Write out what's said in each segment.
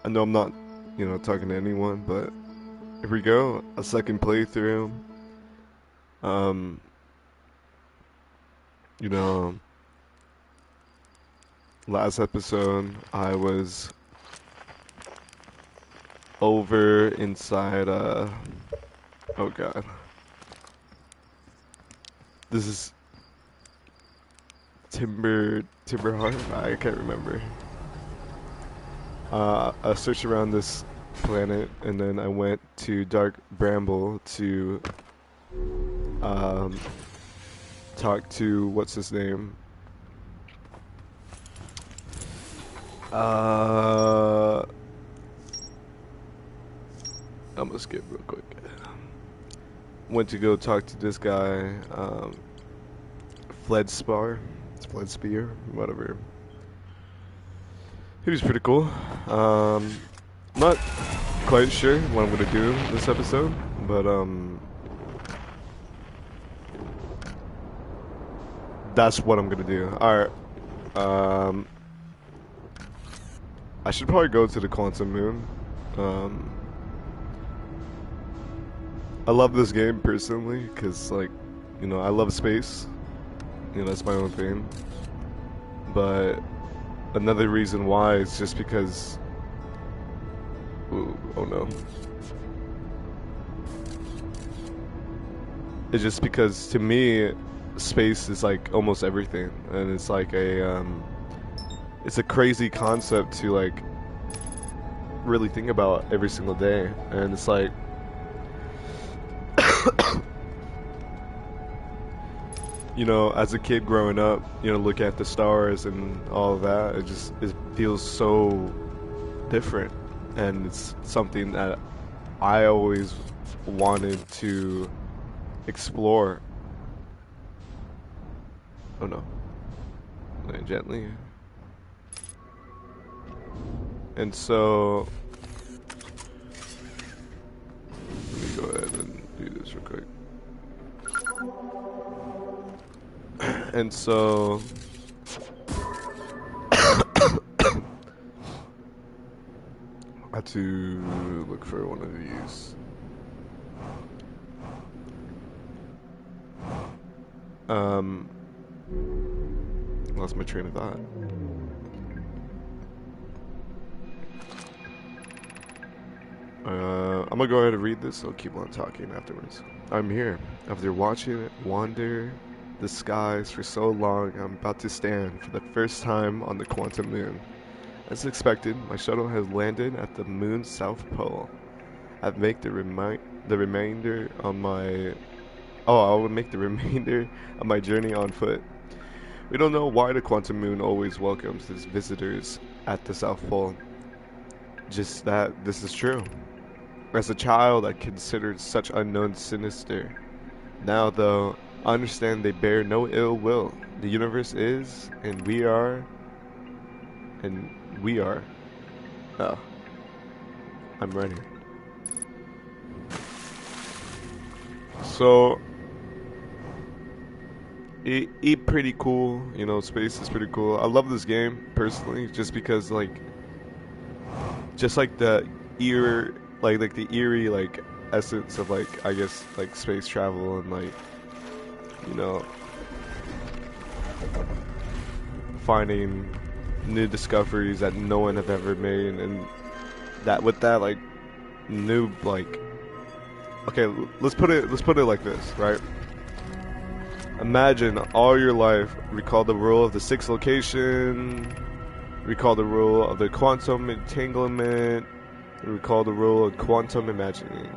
I know I'm not, talking to anyone, but here we go. A second playthrough. Um, you know, last episode I was over inside, oh god. This is Timberheart? I can't remember. I searched around this planet and then I went to Dark Bramble to um, talk to what's his name? I'm gonna skip real quick. Went to go talk to this guy, Fledspar. It's Fledspear, whatever. He was pretty cool. Not quite sure what I'm gonna do this episode, but that's what I'm gonna do. Alright. I should probably go to the Quantum Moon. I love this game personally, cause like, I love space. That's my own thing. But another reason why is just because. Ooh, oh no. It's just because to me, space is like almost everything, and it's like it's a crazy concept to like really think about every single day, and it's like. As a kid growing up, look at the stars and all of that, it feels so different. And it's something that I always wanted to explore. Oh no. Land gently. And so, let me go ahead and do this real quick. And so I had to look for one of these. Lost my train of thought. I'm gonna go ahead and read this, so I'll keep on talking afterwards. I'm here. After watching it wander the skies for so long, I'm about to stand for the first time on the Quantum Moon. As expected, my shuttle has landed at the moon's south pole. I've made the remainder on my I will make the remainder of my journey on foot. We don't know why the Quantum Moon always welcomes its visitors at the South Pole. Just that this is true. As a child, I considered such unknown sinister. Now, though, I understand they bear no ill will. The universe is, and we are. Oh, I'm ready. So, it pretty cool. Space is pretty cool. I love this game personally, just because just like the the eerie essence of I guess space travel and finding new discoveries that no one have ever made, and that with that new okay, let's put it like this, right? Imagine all your life recall the rule of the sixth location, recall the rule of the quantum entanglement, recall the rule of quantum imaging.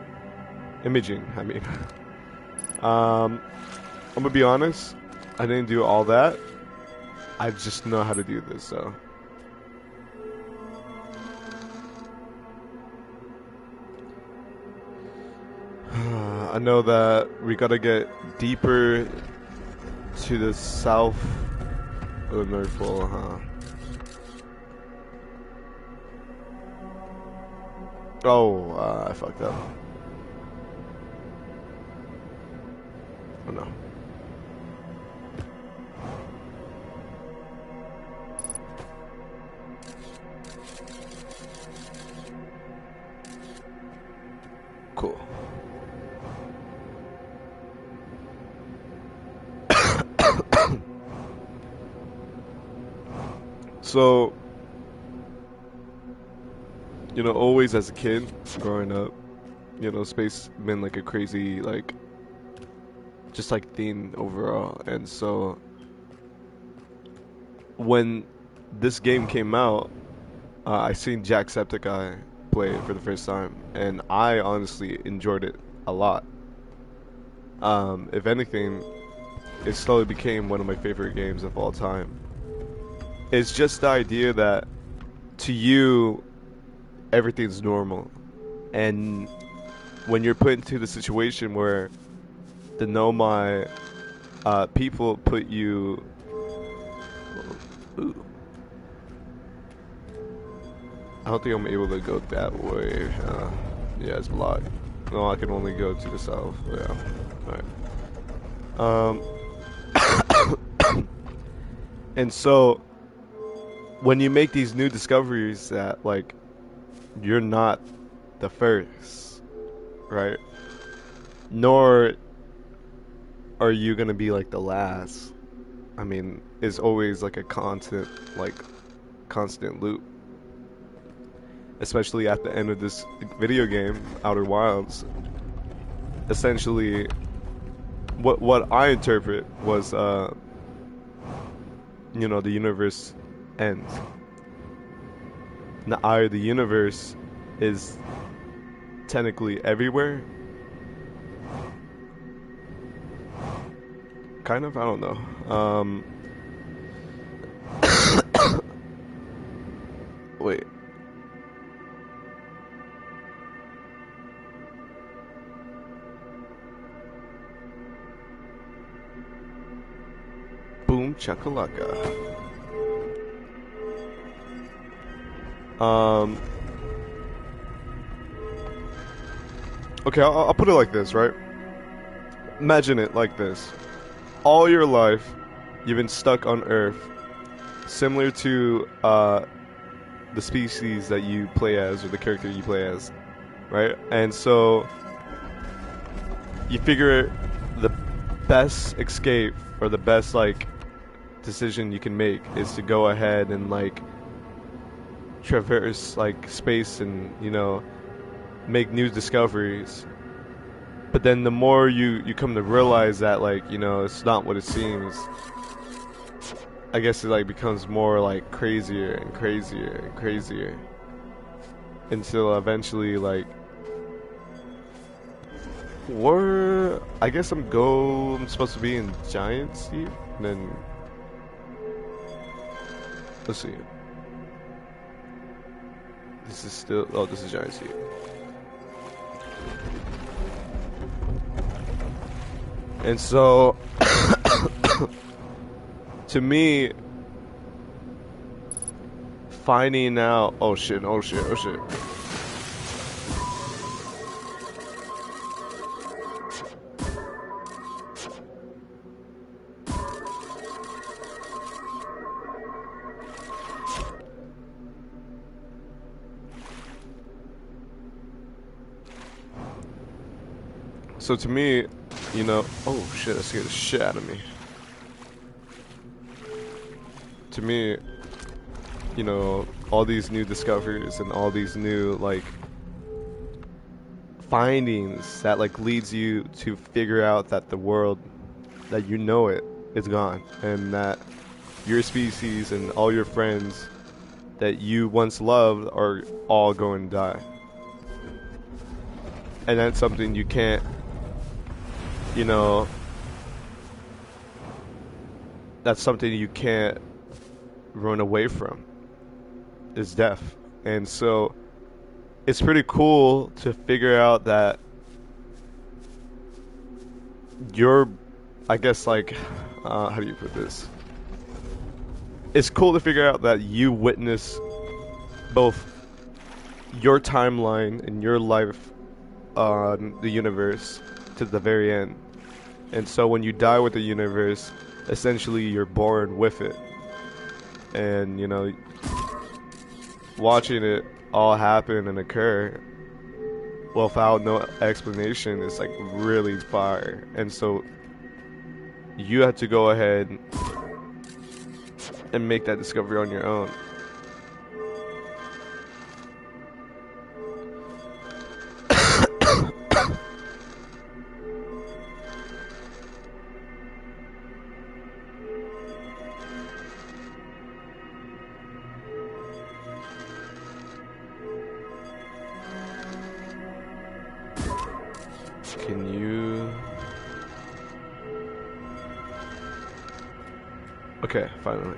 I mean, I'm gonna be honest, I didn't do all that. I just know how to do this, so. I know that we gotta get deeper to the south of the North Pole, huh? Oh, I fucked up. Oh no. cool. So, you know, always as a kid growing up, you know, space been like a crazy, like, just like theme overall. And so, when this game came out, I seen Jacksepticeye play it for the first time, and I honestly enjoyed it a lot. If anything, it slowly became one of my favorite games of all time. It's just the idea that to you, everything's normal. And when you're put into the situation where the Nomai people put you. Ooh, I don't think I'm able to go that way. Yeah, it's blocked. No, I can only go to the south. Yeah. Alright. And so, when you make these new discoveries that, like, you're not the first, right? Nor are you gonna be, like, the last. I mean, it's always, like, a constant loop. Especially at the end of this video game, Outer Wilds. Essentially, what I interpret was, you know, the universe ends. The eye of the universe is technically everywhere. Kind of, I don't know. Wait. Boom chakalaka. Okay, I'll put it like this, right? Imagine it like this. All your life, you've been stuck on Earth, similar to the species that you play as, or the character you play as, right? And so, you figure the best escape, or the best, like, decision you can make is to go ahead and, like, traverse, like, space and, you know, make new discoveries. But then the more you come to realize that, like, you know, it's not what it seems, I guess it, like, becomes more, like, crazier and crazier and crazier until eventually, like, I guess I'm supposed to be in Giant Steep, and then let's see. This is still, oh, this is Giant Steep. And so, to me, finding out, oh shit, oh shit, oh shit. So to me, you know, oh shit, that scared the shit out of me. To me, you know, all these new discoveries and all these new, like, findings that, like, leads you to figure out that the world, that you know it, is gone. And that your species and all your friends that you once loved are all going to die. And that's something you can't, you know, that's something you can't run away from, is death. And so it's pretty cool to figure out that you're, I guess, like, how do you put this? It's cool to figure out that you witness both your timeline and your life on the universe to the very end. And so when you die with the universe, essentially you're born with it. And, you know, watching it all happen and occur, without no explanation is like really fire. And so you have to go ahead and make that discovery on your own. Can you... Okay, finally.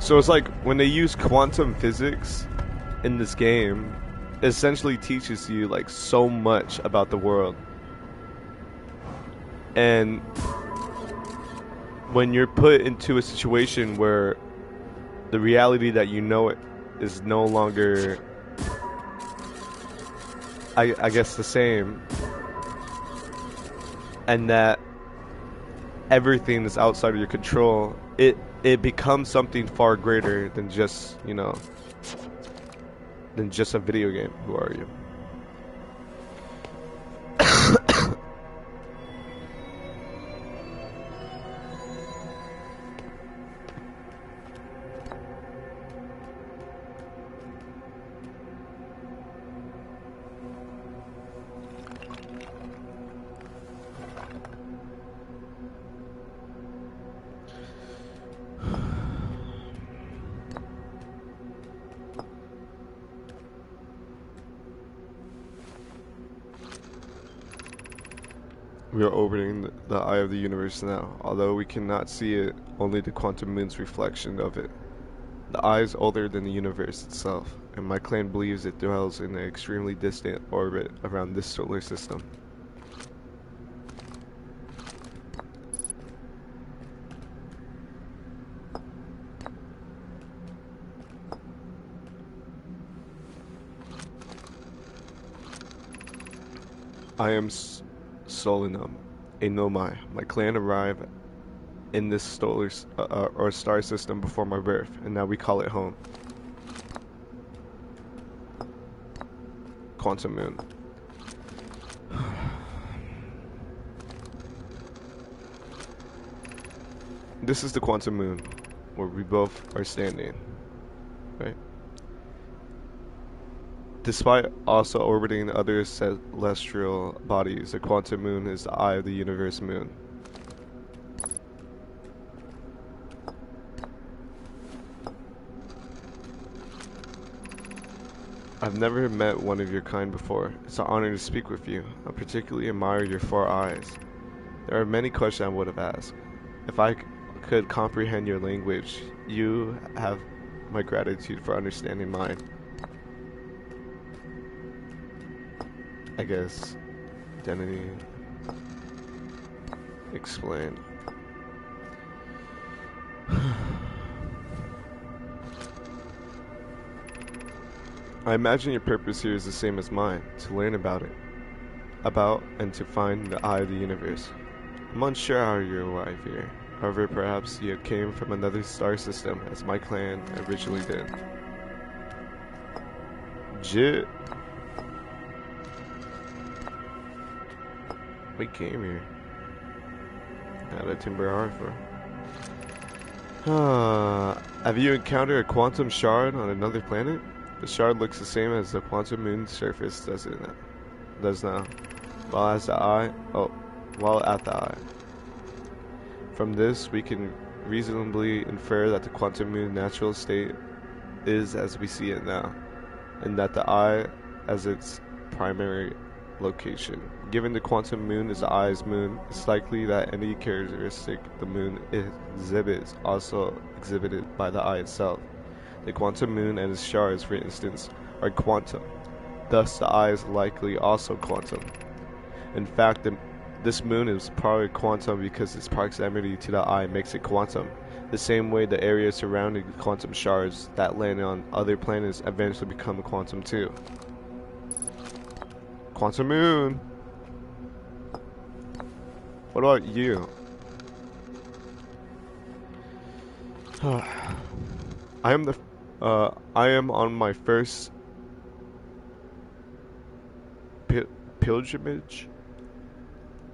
So it's like when they use quantum physics in this game, it essentially teaches you like so much about the world. And when you're put into a situation where the reality that you know it is no longer, I guess, the same, and that everything is outside of your control, it becomes something far greater than just, you know, than just a video game. Who are you? We are orbiting the eye of the universe now. Although we cannot see it, only the quantum moon's reflection of it. The eye is older than the universe itself, and my clan believes it dwells in an extremely distant orbit around this solar system. I am Solinum, a Nomai. My clan arrived in this solar or star system before my birth, and now we call it home. Quantum Moon. This is the Quantum Moon, where we both are standing, right? Despite also orbiting other celestial bodies, the Quantum Moon is the eye of the universe moon. I've never met one of your kind before. It's an honor to speak with you. I particularly admire your 4 eyes. There are many questions I would have asked. If I could comprehend your language, you have my gratitude for understanding mine. I guess. Identity. Explain. I imagine your purpose here is the same as mine, to learn about it. About and to find the eye of the universe. I'm unsure how you arrived here. However, perhaps you came from another star system, as my clan originally did. Jit. We came here. Out of Timber Harbor. Have you encountered a quantum shard on another planet? The shard looks the same as the quantum moon's surface, does now. While at the eye. From this, we can reasonably infer that the quantum moon's natural state is as we see it now, and that the eye as its primary location. Given the quantum moon is the eye's moon, it's likely that any characteristic the moon exhibits also exhibited by the eye itself. The quantum moon and its shards, for instance, are quantum. Thus, the eye is likely also quantum. In fact, this moon is probably quantum because its proximity to the eye makes it quantum. The same way the area surrounding the quantum shards that land on other planets eventually become quantum too. Quantum Moon! What about you? I am on my first pilgrimage,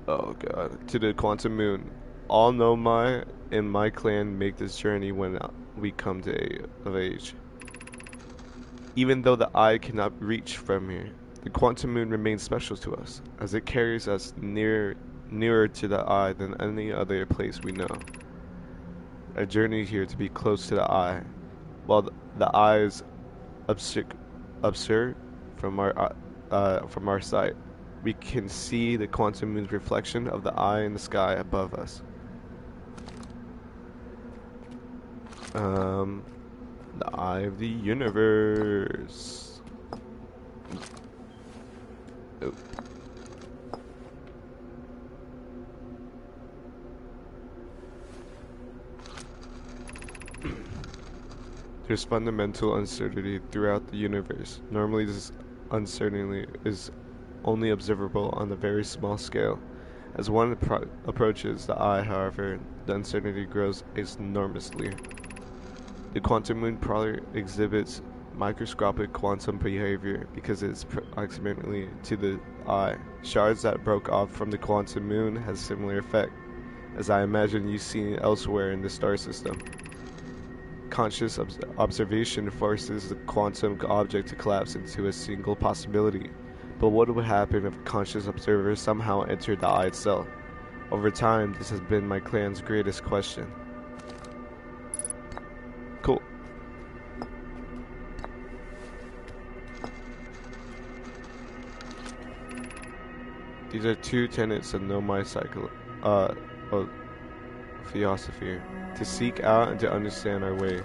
oh god, to the quantum moon. All Nomai in my clan make this journey when we come of age. Even though the eye cannot reach from here, the quantum moon remains special to us, as it carries us nearer to the eye than any other place we know. I journeyed here to be close to the eye, while the eye is obscured from our sight. We can see the quantum moon's reflection of the eye in the sky above us. The eye of the universe. Oh. There's fundamental uncertainty throughout the universe. Normally this uncertainty is only observable on a very small scale. As one approaches the eye, however, the uncertainty grows enormously. The quantum moon probably exhibits microscopic quantum behavior because it is proximately to the eye. Shards that broke off from the quantum moon has similar effect, as I imagine you see elsewhere in the star system. Conscious observation forces the quantum object to collapse into a single possibility. But what would happen if a conscious observer somehow entered the eye itself? Over time, this has been my clan's greatest question. Cool. These are two tenets of Nomai philosophy: to seek out and to understand our way.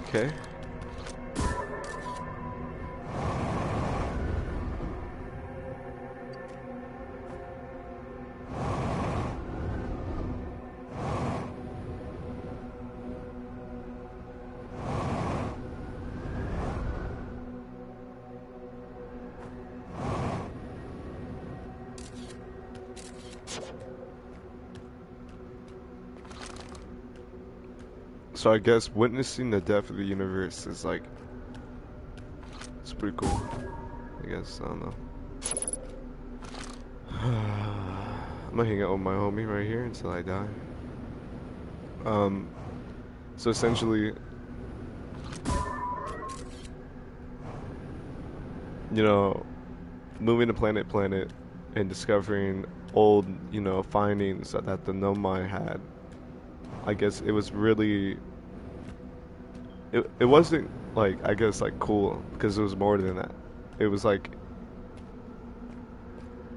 Okay. So I guess witnessing the death of the universe is like, it's pretty cool. I guess, I don't know. I'm gonna hang out with my homie right here until I die. So essentially, you know, moving to planet and discovering old, you know, findings that the Nomai had. I guess it was really, it wasn't like, I guess, like cool, because it was more than that. It was like,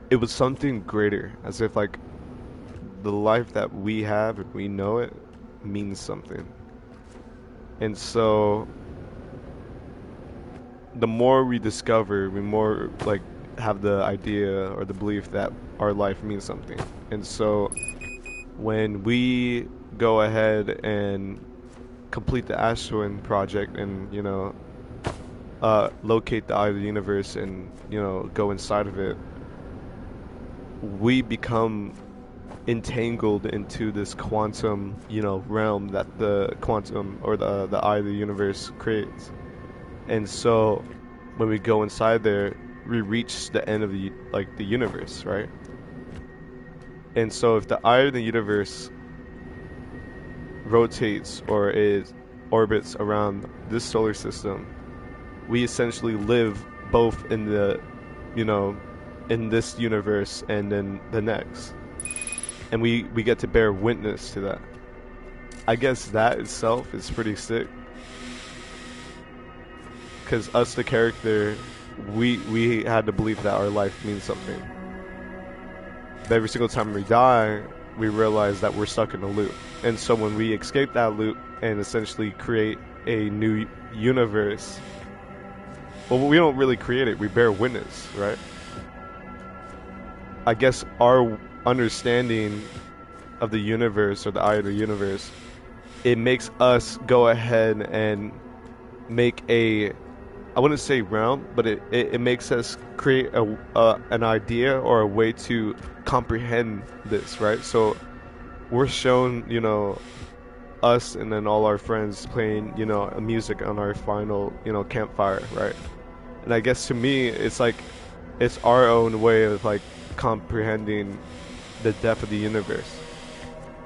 it was something greater, as if like the life that we have and we know it means something. And so the more we discover, we more like have the idea or the belief that our life means something. And so when we go ahead and complete the Ashwin project and, you know, locate the eye of the universe and, you know, go inside of it, we become entangled into this quantum, you know, realm that the quantum or the eye of the universe creates. And so when we go inside there, we reach the end of the universe, right? And so if the eye of the universe rotates or orbits around this solar system, we essentially live both in the, you know, in this universe and then the next, and we get to bear witness to that. I guess that itself is pretty sick, because us, the character, we had to believe that our life means something. But every single time we die, we realize that we're stuck in a loop. And so when we escape that loop and essentially create a new universe, well, we don't really create it, we bear witness, right? I guess our understanding of the universe, or the eye of the universe, it makes us go ahead and make a, I wouldn't say realm, but it makes us create an idea or a way to comprehend this, right? So we're shown, you know, us and then all our friends playing, you know, music on our final, you know, campfire, right? And I guess to me, it's like, it's our own way of like comprehending the depth of the universe.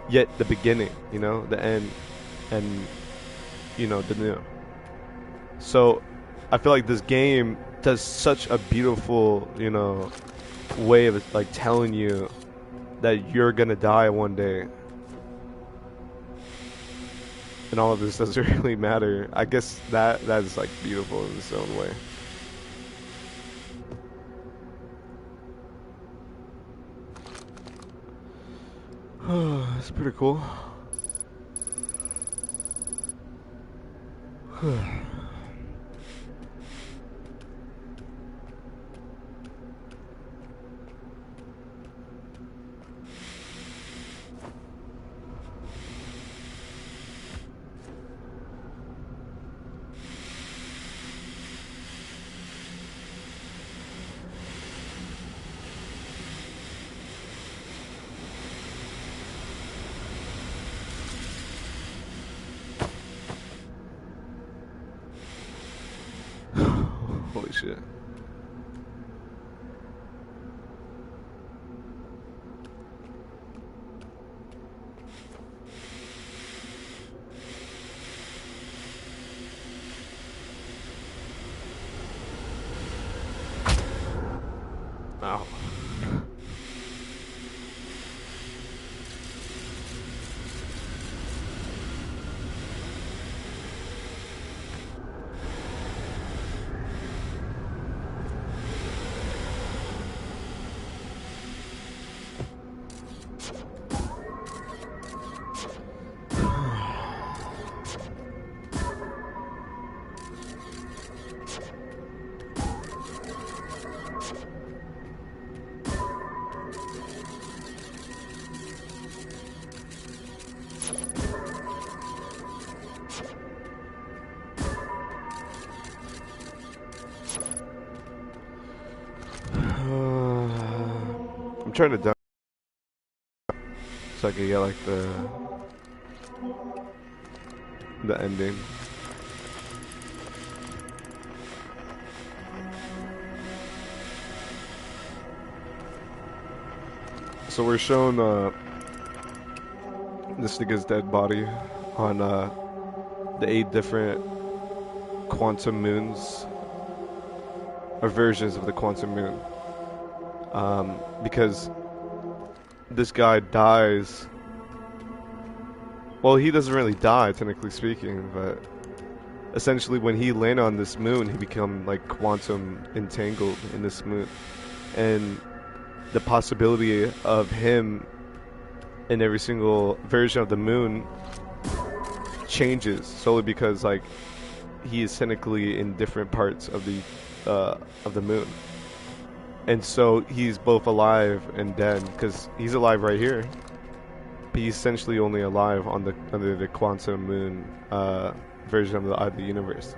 Yet the beginning, you know, the end, and, you know, the new. So I feel like this game does such a beautiful, you know, way of like telling you that you're gonna die one day. And all of this doesn't really matter. I guess that is like beautiful in its own way. It's pretty cool. Holy shit. Ow. I'm trying to down so I can get like the ending. So we're shown this nigga's dead body on the 8 different quantum moons, or versions of the quantum moon. Because this guy dies. Well, he doesn't really die, technically speaking, but essentially when he landed on this moon, he become like quantum entangled in this moon. And the possibility of him in every single version of the moon changes solely because like he is technically in different parts of the moon. And so he's both alive and dead, because he's alive right here, but he's essentially only alive on the under the quantum moon version of the universe.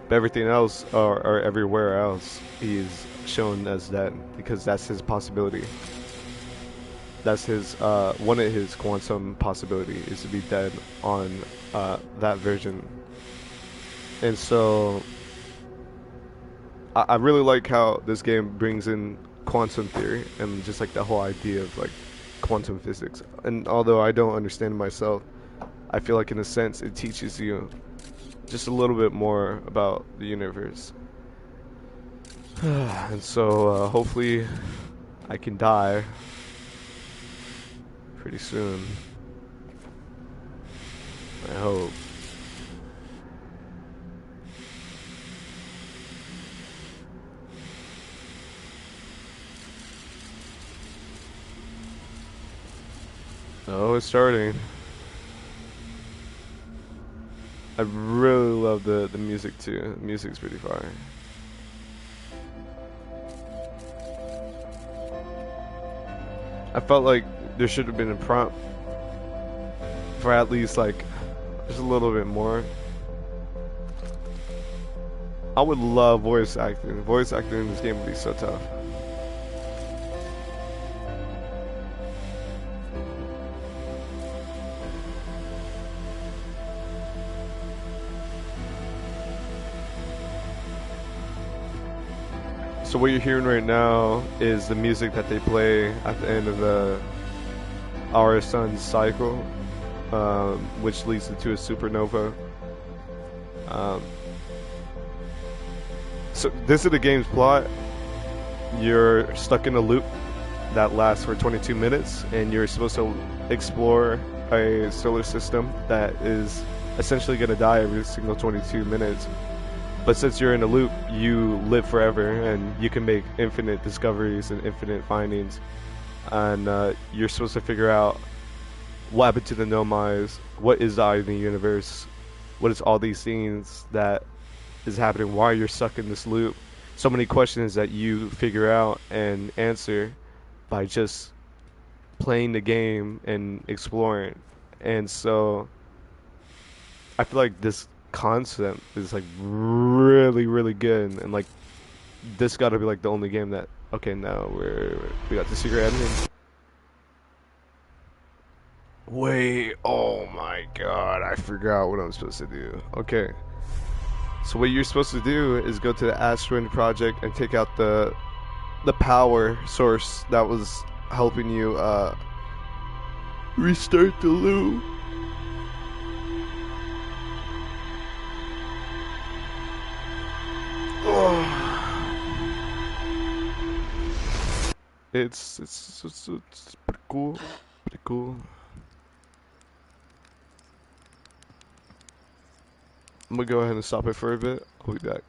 But everything else, or everywhere else, he's shown as dead, because that's his possibility. That's his one of his quantum possibility is to be dead on that version. And so I really like how this game brings in quantum theory and just like the whole idea of like quantum physics. And although I don't understand it myself, I feel like in a sense it teaches you just a little bit more about the universe. And so hopefully I can die pretty soon. I hope. Oh, it's starting. I really love the music too. The music's pretty fire. I felt like there should have been a prompt for at least like just a little bit more. I would love voice acting. Voice acting in this game would be so tough. So what you're hearing right now is the music that they play at the end of our sun's cycle, which leads to a supernova. Um, so this is the game's plot. You're stuck in a loop that lasts for 22 minutes, and you're supposed to explore a solar system that is essentially going to die every single 22 minutes. But since you're in a loop, you live forever, and you can make infinite discoveries and infinite findings. And you're supposed to figure out what happened to the Nomais, what is the eye of the universe, what is all these things that is happening, why you're stuck in this loop. So many questions that you figure out and answer by just playing the game and exploring. And so I feel like this concept is like really good, and like this got to be like the only game that okay, now we got the secret ending. Wait, oh my god, I forgot what I'm supposed to do. Okay, so what you're supposed to do is go to the Ashwin project and take out the power source that was helping you restart the loop. It's pretty cool. Pretty cool. I'm gonna go ahead and stop it for a bit. I'll be back.